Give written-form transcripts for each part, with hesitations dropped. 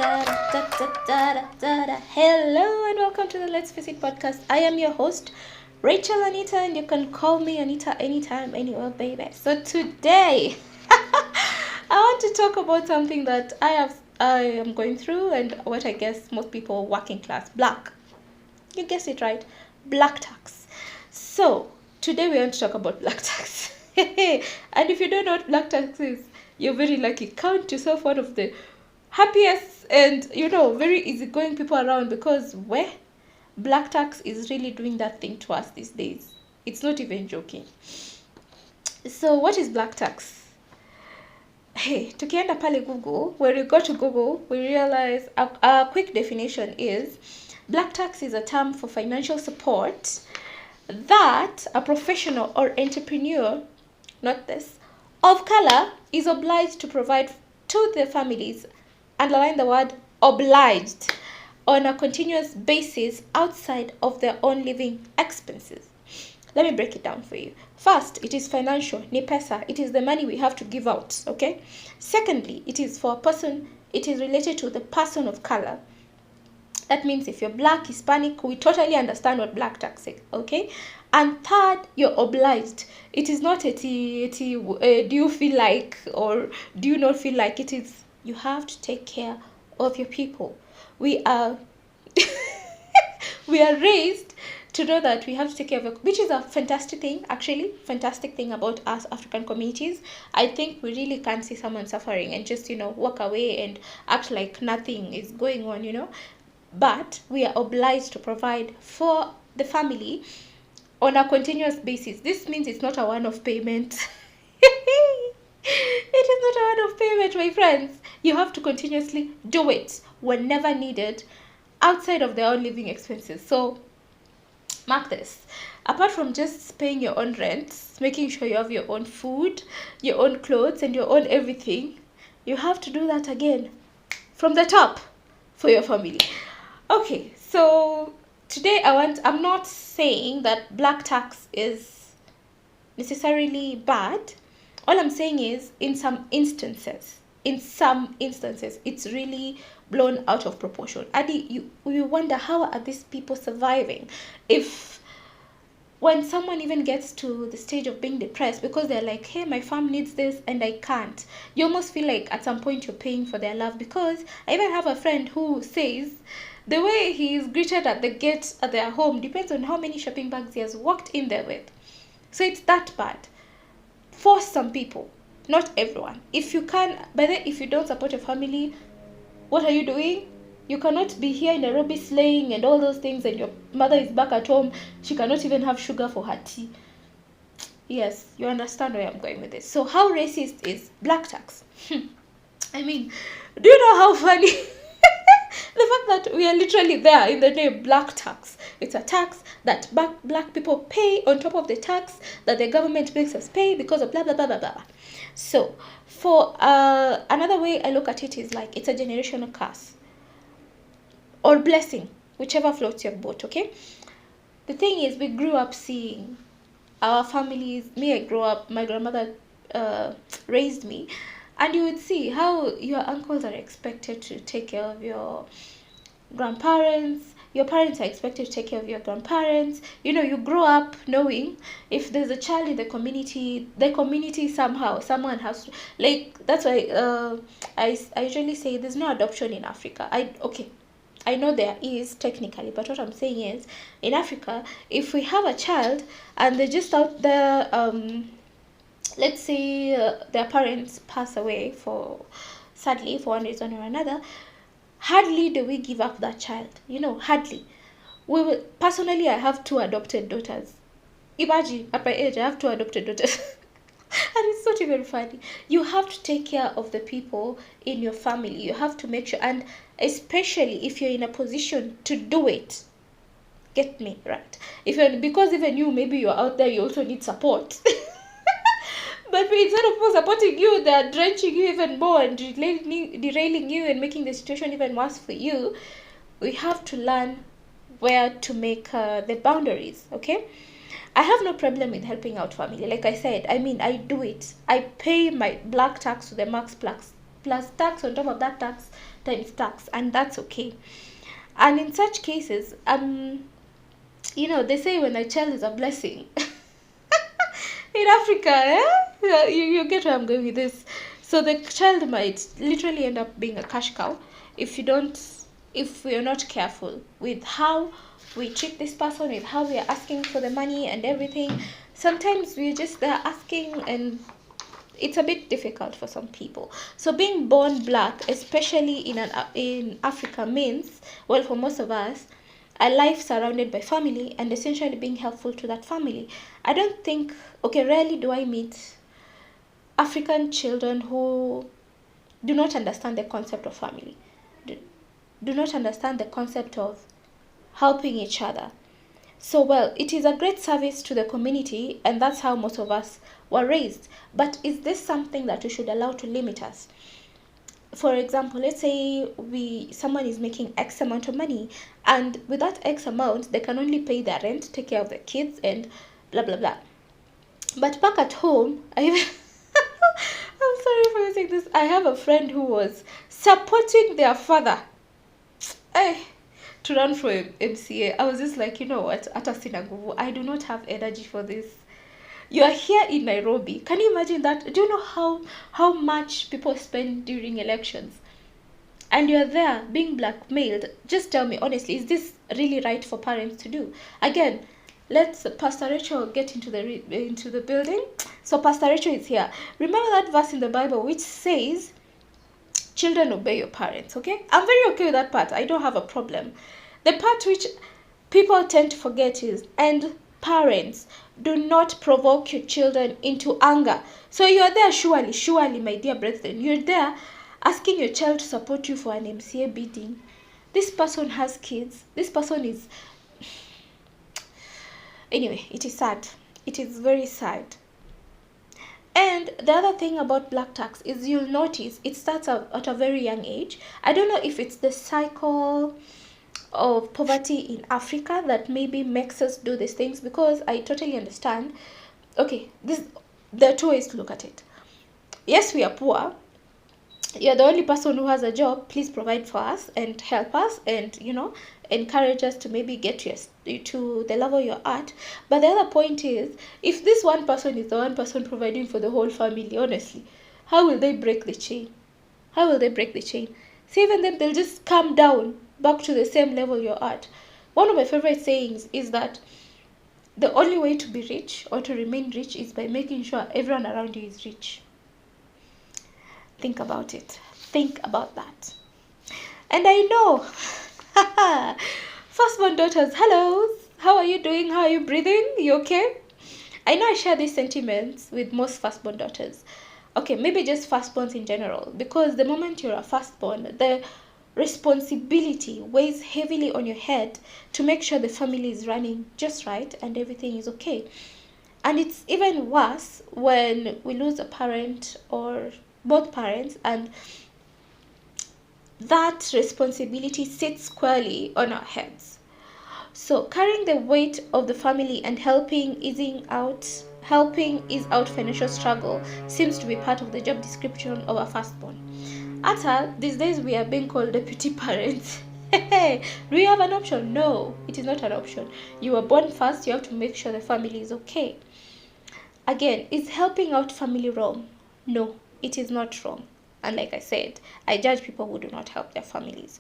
Hello and welcome to the Let's Face It podcast. I am your host, Rachel Anita, and you can call me Anita anytime, anywhere, baby. So today, I want to talk about something that I am going through, and what I guess most people working class, black. You guessed it right, black tax. So today we want to talk about black tax. And if you don't know what black tax is, you're very lucky. Count yourself one of the happiest and very easygoing people around, because black tax is really doing that thing to us these days. It's not even joking. So what is black tax? Hey, tukienda pale Google, when we go to Google, we realize a quick definition is black tax is a term for financial support that a professional or entrepreneur, not this, of color is obliged to provide to their families, underline the word obliged, on a continuous basis outside of their own living expenses. Let me break it down for you. First, it is financial, ni pesa. It is the money we have to give out, okay? Secondly, it is for a person, it is related to the person of color. That means if you're black, Hispanic, we totally understand what black tax is, okay? And third, you're obliged. It is not do you feel like, or do you not feel like. It is, you have to take care of your people. We are we are raised to know that we have to take care of it, which is a fantastic thing, actually. Fantastic thing about us African communities. I think we really can't see someone suffering and just, walk away and act like nothing is going on, But we are obliged to provide for the family on a continuous basis. This means it's not a one-off payment. It is not a one-off payment, my friends. You have to continuously do it whenever needed outside of their own living expenses. So mark this. Apart from just paying your own rent, making sure you have your own food, your own clothes, and your own everything, you have to do that again from the top for your family. Okay, so today I'm not saying that black tax is necessarily bad. All I'm saying is in some instances, it's really blown out of proportion. And you wonder, how are these people surviving? If when someone even gets to the stage of being depressed because they're like, hey, my fam needs this and I can't, you almost feel like at some point you're paying for their love. Because I even have a friend who says the way he is greeted at the gate at their home depends on how many shopping bags he has walked in there with. So it's that bad for some people, not everyone. If you don't support your family, what are you doing? You cannot be here in Nairobi slaying and all those things, and your mother is back at home. She cannot even have sugar for her tea. Yes, you understand where I'm going with this. So how racist is black tax? I mean, do you know how funny the fact that we are literally there in the name black tax? It's a tax that black people pay on top of the tax that the government makes us pay because of blah, blah, blah, blah, blah. So for another way I look at it is like it's a generational curse or blessing, whichever floats your boat, okay? The thing is, we grew up seeing our families. I grew up, my grandmother raised me, and you would see how your uncles are expected to take care of your grandparents, your parents are expected to take care of your grandparents. You grow up knowing if there's a child in the community somehow, someone has to, like, that's why I usually say there's no adoption in Africa. I know there is technically, but what I'm saying is, in Africa, if we have a child and they're just out there, let's say their parents pass away sadly for one reason or another, hardly do we give up that child. Hardly. Personally, I have 2 adopted daughters. Imagine, at my age, I have 2 adopted daughters. And it's not even funny. You have to take care of the people in your family. You have to make sure, and especially if you're in a position to do it. Get me right? Because even you, maybe you're out there, you also need support. But instead of supporting you, they're drenching you even more and derailing you and making the situation even worse for you. We have to learn where to make the boundaries, okay? I have no problem with helping out family. Like I said, I do it. I pay my black tax to the max plus tax on top of that tax times tax, and that's okay. And in such cases, they say when a child is a blessing. In Africa, you get where I'm going with this. So the child might literally end up being a cash cow if we are not careful with how we treat this person, with how we are asking for the money and everything. Sometimes we're just there asking, and it's a bit difficult for some people. So being born black, especially in Africa, means, well, for most of us, a life surrounded by family and essentially being helpful to that family. I don't think, rarely do I meet African children who do not understand the concept of family, do not understand the concept of helping each other. So, well, it is a great service to the community, and that's how most of us were raised. But is this something that we should allow to limit us? For example, let's say someone is making X amount of money, and with that X amount, they can only pay their rent, take care of the kids, and blah blah blah. But back at home, I'm sorry for using this. I have a friend who was supporting their father to run for MCA. I was just like, you know what? Hata sina nguvu. I do not have energy for this. You are here in Nairobi. Can you imagine that? Do you know how much people spend during elections? And you're there being blackmailed. Just tell me honestly, is this really right for parents to do? Again, let's Pastor Rachel get into the building. So Pastor Rachel is here. Remember that verse in the Bible which says, children, obey your parents, okay? I'm very okay with that part. I don't have a problem. The part which people tend to forget is, and parents, do not provoke your children into anger. So you're there, surely, my dear brethren, you're there asking your child to support you for an MCA bidding. This person has kids. This person is... Anyway, it is sad. It is very sad. And the other thing about black tax is you'll notice it starts at a very young age. I don't know if it's the cycle of poverty in Africa that maybe makes us do these things, because I totally understand. Okay, there are two ways to look at it. Yes, we are poor. You're the only person who has a job. Please provide for us and help us, and encourage us to maybe get to the level you're at. But the other point is, if this one person is the one person providing for the whole family, honestly, how will they break the chain? How will they break the chain? See, even then they'll just come down back to the same level you're at. One of my favorite sayings is that the only way to be rich or to remain rich is by making sure everyone around you is rich. Think about it. Think about that. And I know, firstborn daughters, hello. How are you doing? How are you breathing? You okay? I know I share these sentiments with most firstborn daughters. Okay, maybe just firstborns in general, because the moment you're a firstborn, the responsibility weighs heavily on your head to make sure the family is running just right and everything is okay. And it's even worse when we lose a parent or both parents, and that responsibility sits squarely on our heads. So carrying the weight of the family and helping ease out financial struggle seems to be part of the job description of a firstborn. These days we are being called deputy parents. Do we have an option? No, it is not an option. You were born first, you have to make sure the family is okay. Again, is helping out family wrong? No, it is not wrong. And like I said, I judge people who do not help their families.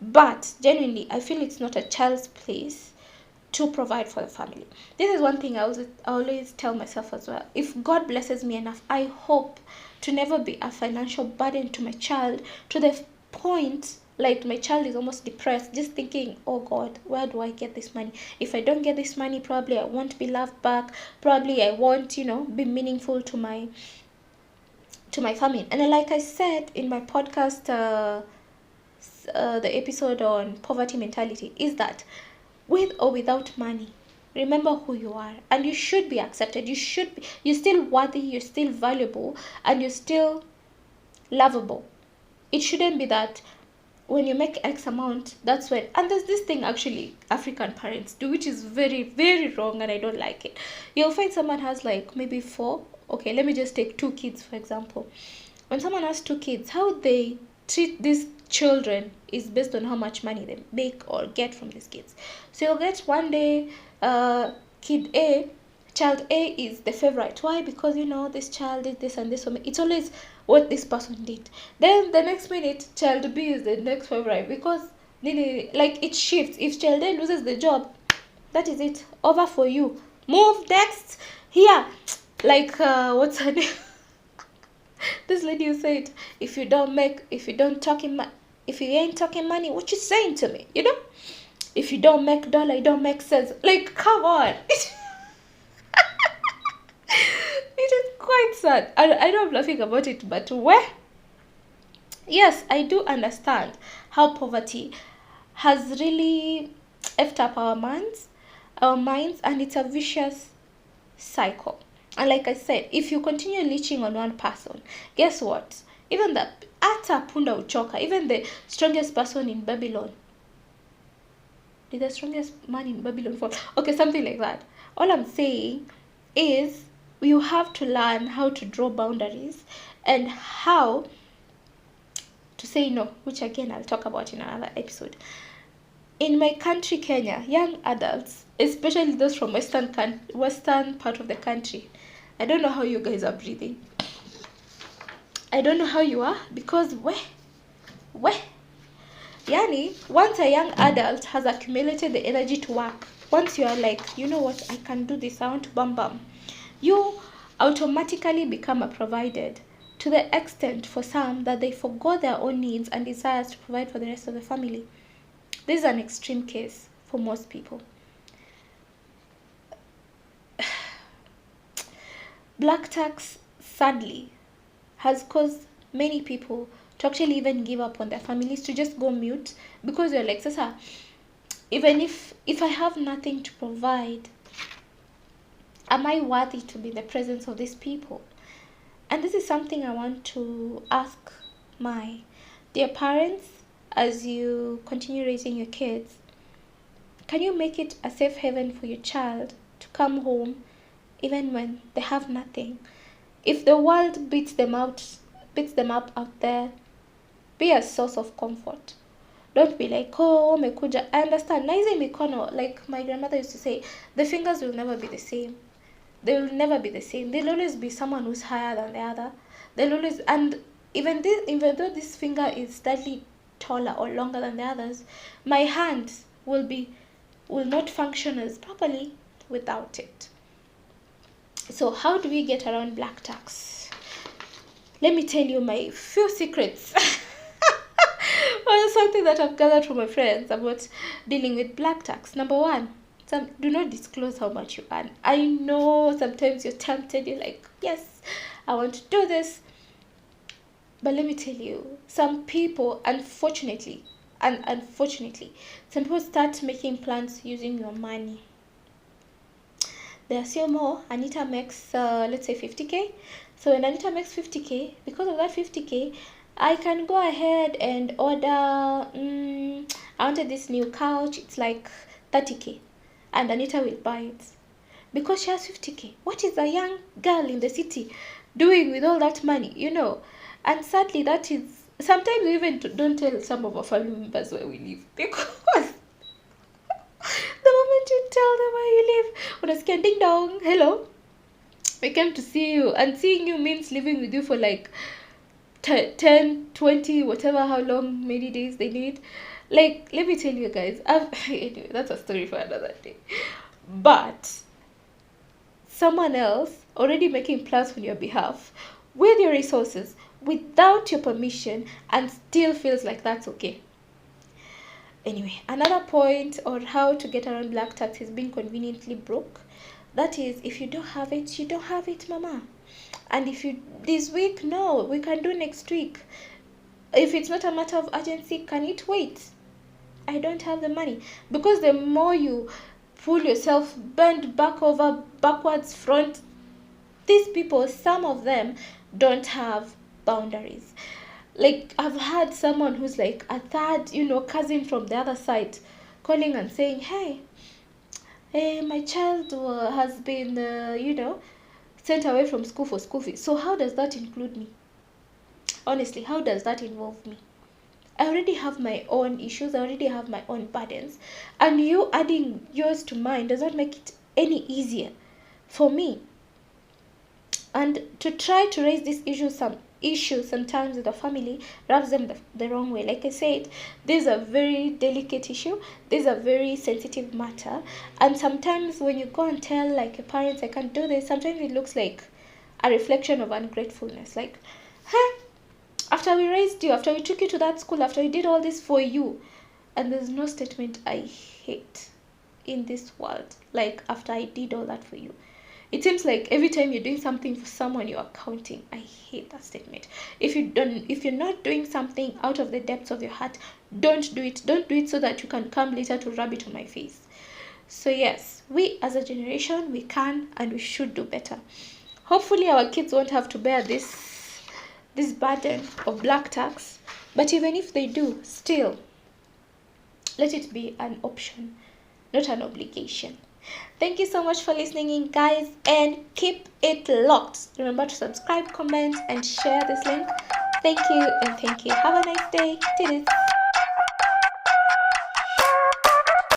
But genuinely, I feel it's not a child's place to provide for the family. This is one thing I always tell myself as well. If God blesses me enough, I hope to never be a financial burden to my child, to the point like my child is almost depressed, just thinking, oh God, where do I get this money? If I don't get this money, probably I won't be loved back. Probably I won't, be meaningful to my family. And like I said in my podcast, the episode on poverty mentality, is that with or without money, remember who you are, and you should be accepted. You're still worthy, you're still valuable, and you're still lovable. It shouldn't be that when you make X amount, that's when, and there's this thing actually African parents do, which is very, very wrong, and I don't like it. You'll find someone has like maybe 4, okay, let me just take 2 kids for example. When someone has 2 kids, how they treat these children is based on how much money they make or get from these kids. So you'll get one day kid A, child A is the favorite. Why? Because this child did this and this for me. It's always what this person did. Then the next minute child B is the next favorite, because like it shifts. If child A loses the job, that is it, over for you, move next here. Like what's her name? This lady who said, if you ain't talking money, what you saying to me? If you don't make dollar, you don't make sense. Like, come on. It is quite sad. I know I'm laughing about it, but yes, I do understand how poverty has really effed up our minds, and it's a vicious cycle. And like I said, if you continue leeching on one person, guess what? Even the ata punda uchoka, even the strongest person in Babylon, did the strongest man in Babylon fall? Okay, something like that. All I'm saying is you have to learn how to draw boundaries and how to say no, which again I'll talk about in another episode. In my country, Kenya, young adults, especially those from western part of the country, I don't know how you guys are breathing. I don't know how you are, because Yani, once a young adult has accumulated the energy to work, once you are like, you know what, I can do this, I want to bam, you automatically become a provided, to the extent for some that they forgo their own needs and desires to provide for the rest of the family. This is an extreme case for most people. Black tax, sadly, has caused many people to actually even give up on their families, to just go mute, because you're like, Sasa, even if I have nothing to provide, am I worthy to be in the presence of these people? And this is something I want to ask my dear parents, as you continue raising your kids. Can you make it a safe haven for your child to come home even when they have nothing? If the world beats them up out there, be a source of comfort. Don't be like, oh, umekuja. I understand. Na hizi mikono, like my grandmother used to say, the fingers will never be the same. They will never be the same. There'll always be someone who's higher than the other. They'll always, and even though this finger is slightly taller or longer than the others, my hands will not function as properly without it. So how do we get around black tax? Let me tell you my few secrets. Or something that I've gathered from my friends about dealing with black tax. Number one, do not disclose how much you earn. I know sometimes you're tempted, you're like, yes, I want to do this. But let me tell you, some people, unfortunately, some people start making plans using your money. They assume, oh, Anita makes, let's say 50K. So when Anita makes 50K, because of that 50K, I can go ahead and order, I wanted this new couch, it's like 30K. And Anita will buy it. Because she has 50K. What is a young girl in the city doing with all that money, And sadly, that is, sometimes we even don't tell some of our family members where we live. Because the moment you tell them where you live, unasikia ding dong, hello, we came to see you. And seeing you means living with you for like 10, 20, whatever, how long, many days they need. Like, let me tell you guys, anyway, that's a story for another day. But someone else already making plans on your behalf with your resources, without your permission, and still feels like that's okay. Anyway, another point on how to get around black tax is being conveniently broke. That is, if you don't have it, you don't have it, mama. And if you, this week, no, we can do next week. If it's not a matter of urgency, can it wait? I don't have the money. Because the more you pull yourself, bend backwards, front, these people, some of them don't have boundaries. Like, I've had someone who's like a third, cousin from the other side calling and saying, hey, my child has been, sent away from school for school fees. So how does that include me? Honestly, how does that involve me? I already have my own issues, I already have my own burdens, and you adding yours to mine does not make it any easier for me. And to try to raise this issue sometimes with the family rubs them the wrong way. Like I said, this is a very delicate issue, this is a very sensitive matter, and sometimes when you go and tell like your parents I can't do this, sometimes it looks like a reflection of ungratefulness. Like, huh, after we raised you, after we took you to that school, after we did all this for you, and there's no statement I hate in this world like after I did all that for you. It seems like every time you're doing something for someone, you're accounting. I hate that statement. If you're not doing something out of the depths of your heart, don't do it. Don't do it so that you can come later to rub it on my face. So yes, we as a generation, we can and we should do better. Hopefully our kids won't have to bear this burden of black tax. But even if they do, still, let it be an option, not an obligation. Thank you so much for listening in, guys, and keep it locked. Remember to subscribe, comment, and share this link. Thank you and thank you. Have a nice day.